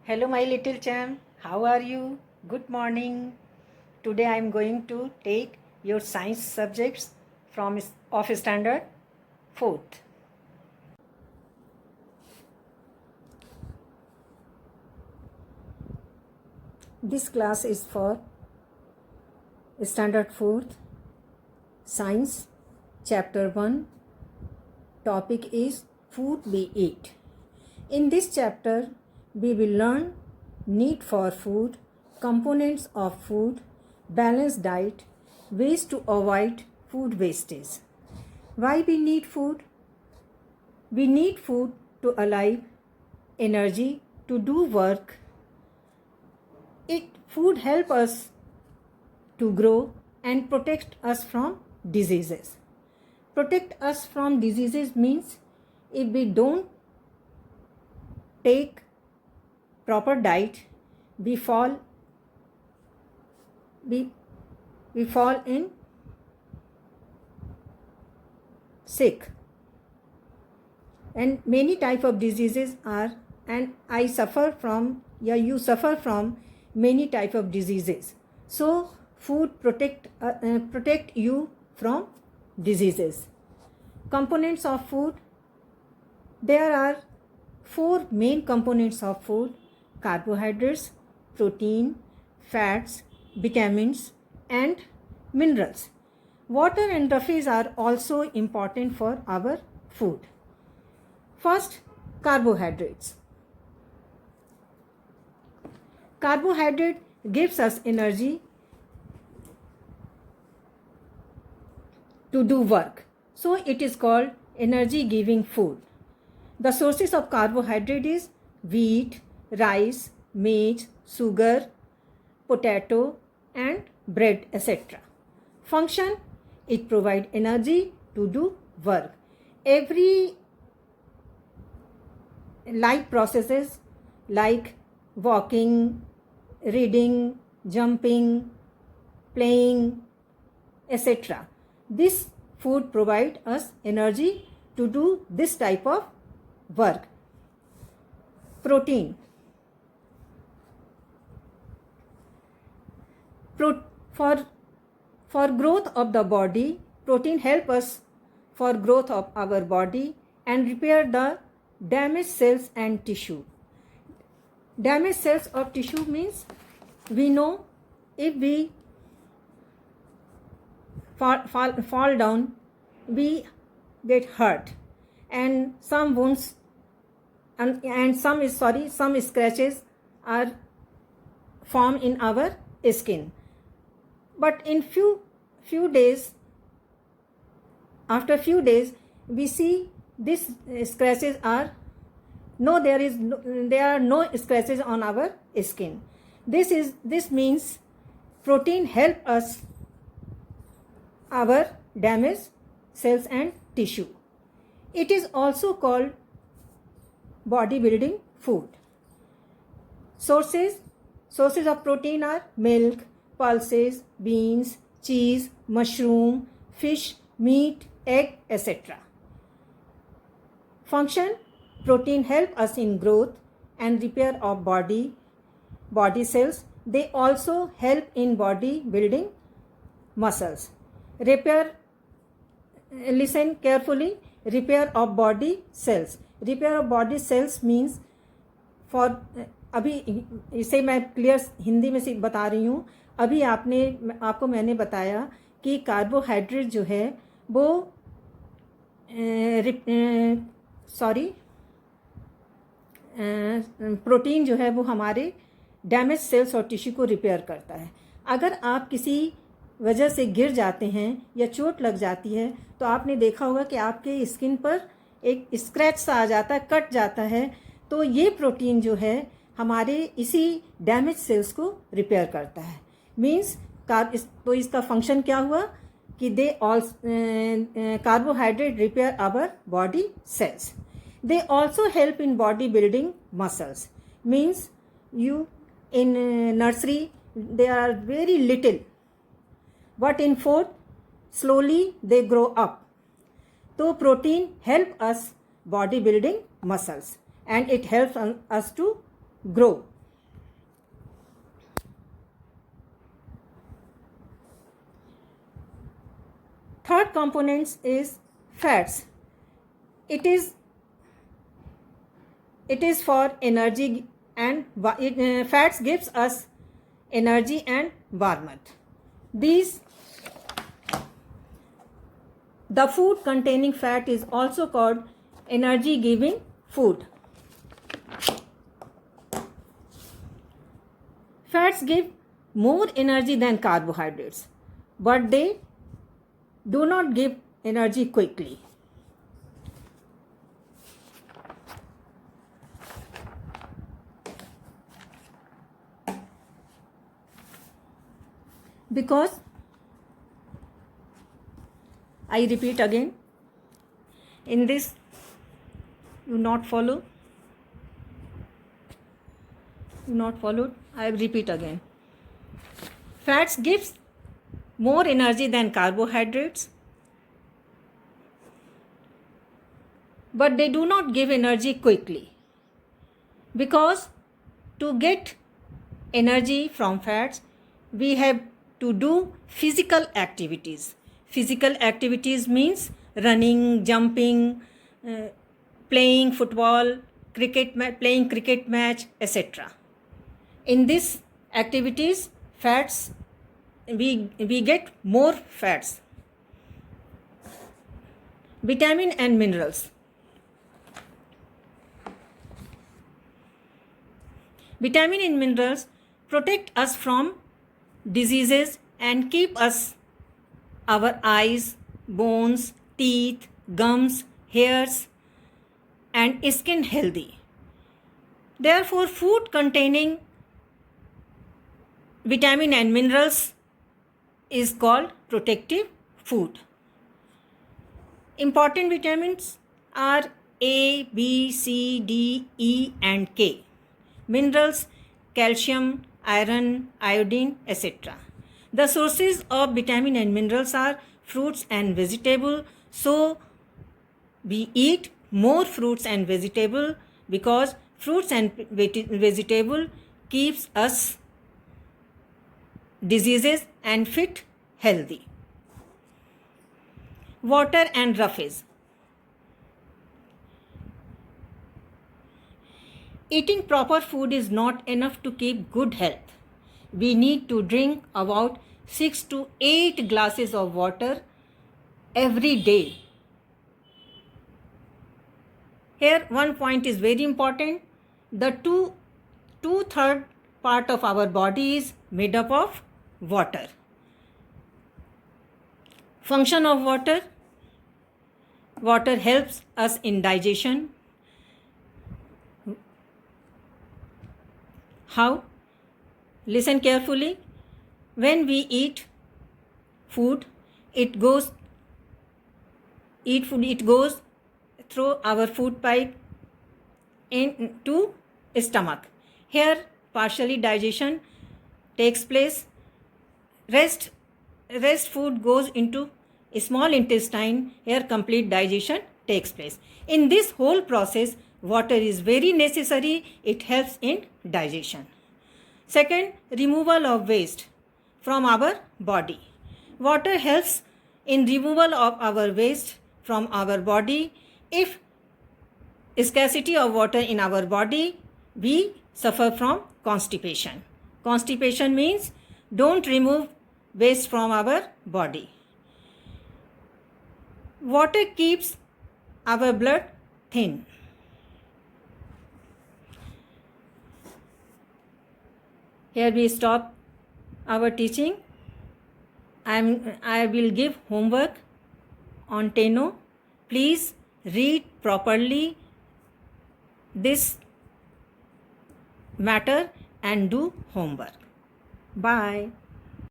Hello, my little champ. How are you? Good morning. Today I am going to take your science subjects from of standard 4th. This class is for standard 4th science chapter 1. Topic is food we eat. In this chapter we will learn need for food, components of food, balanced diet, ways to avoid food wastage. Why we need food? We need food to alive, energy to do work. Food help us to grow and protect us from diseases. Protect us from diseases means if we don't take proper diet, we fall in sick, and many type of diseases are, and you suffer from many type of diseases. So food protect you from diseases. Components of food: there are 4 main components of food: carbohydrates, protein, fats, vitamins, and minerals. Water and roughage are also important for our food. First, carbohydrates. Carbohydrate gives us energy to do work. So it is called energy giving food. The sources of carbohydrate is wheat, rice, maize, sugar, potato, and bread, etc. Function: it provides energy to do work. Every life processes like walking, reading, jumping, playing, etc. This food provides us energy to do this type of work. Protein. For growth of the body, protein help us for growth of our body and repair the damaged cells and tissue. Damaged cells or tissue means, we know if we fall down, we get hurt, and some wounds and some scratches are formed in our skin. But in few days, after few days, we see these scratches are there are no scratches on our skin. This means protein help us our damaged cells and tissue. It is also called bodybuilding food. Sources of protein are milk, pulses, beans, cheese, mushroom, fish, meat, egg, etc. Function: protein help us in growth and repair of body cells. They also help in body building muscles. Repair, listen carefully, repair of body cells. Repair of body cells means, for अभी इसे मैं clear Hindi में से बता रही हूँ. अभी आपको मैंने बताया कि कार्बोहाइड्रेट जो है वो प्रोटीन जो है वो हमारे डैमेज सेल्स और टिश्यू को रिपेयर करता है. अगर आप किसी वजह से गिर जाते हैं या चोट लग जाती है तो आपने देखा होगा कि आपके स्किन पर एक स्क्रैच सा आ जाता है, कट जाता है. तो ये प्रोटीन जो है हमारे इसी डैमेज सेल्स को रिपेयर करता है. मीन्स तो इसका फंक्शन क्या हुआ कि carbohydrate repair our body cells. They also help in body building muscles. Means you in nursery they are very little, but in fourth slowly they grow up. So protein help us body building muscles and it helps us to grow. Third component is fats. It is for energy, and fats gives us energy and warmth. The food containing fat is also called energy giving food. Fats give more energy than carbohydrates, but they do not give energy quickly. Because, I repeat again, in this you not followed, I repeat again. Fats gives more energy than carbohydrates, but they do not give energy quickly. Because to get energy from fats, we have to do physical activities. Physical activities means running, jumping, playing football, playing cricket match, etc. In these activities, fats, we get more fats. Vitamin and minerals. Vitamin and minerals protect us from diseases and keep our eyes, bones, teeth, gums, hairs, and skin healthy. Therefore, food containing vitamin and minerals is called protective food. Important vitamins are A, B, C, D, E, and K. Minerals, calcium, iron, iodine, etc. The sources of vitamin and minerals are fruits and vegetables. So we eat more fruits and vegetables because fruits and vegetable keeps us diseases and fit healthy. Water and roughage. Eating proper food is not enough to keep good health. We need to drink about 6 to 8 glasses of water every day. Here one point is very important. The two-third part of our body is made up of water. Function of water. Water helps us in digestion. How? Listen carefully. When we eat food, it goes through our food pipe into stomach. Here partially digestion takes place. Rest food goes into small intestine. Here complete digestion takes place. In this whole process, water is very necessary. It helps in digestion. Second, removal of waste from our body. Water helps in removal of our waste from our body. If scarcity of water in our body, we suffer from constipation. Constipation means don't remove waste from our body. Water keeps our blood thin. Here we stop our teaching. I will give homework on Teno. Please read properly this matter and do homework. Bye.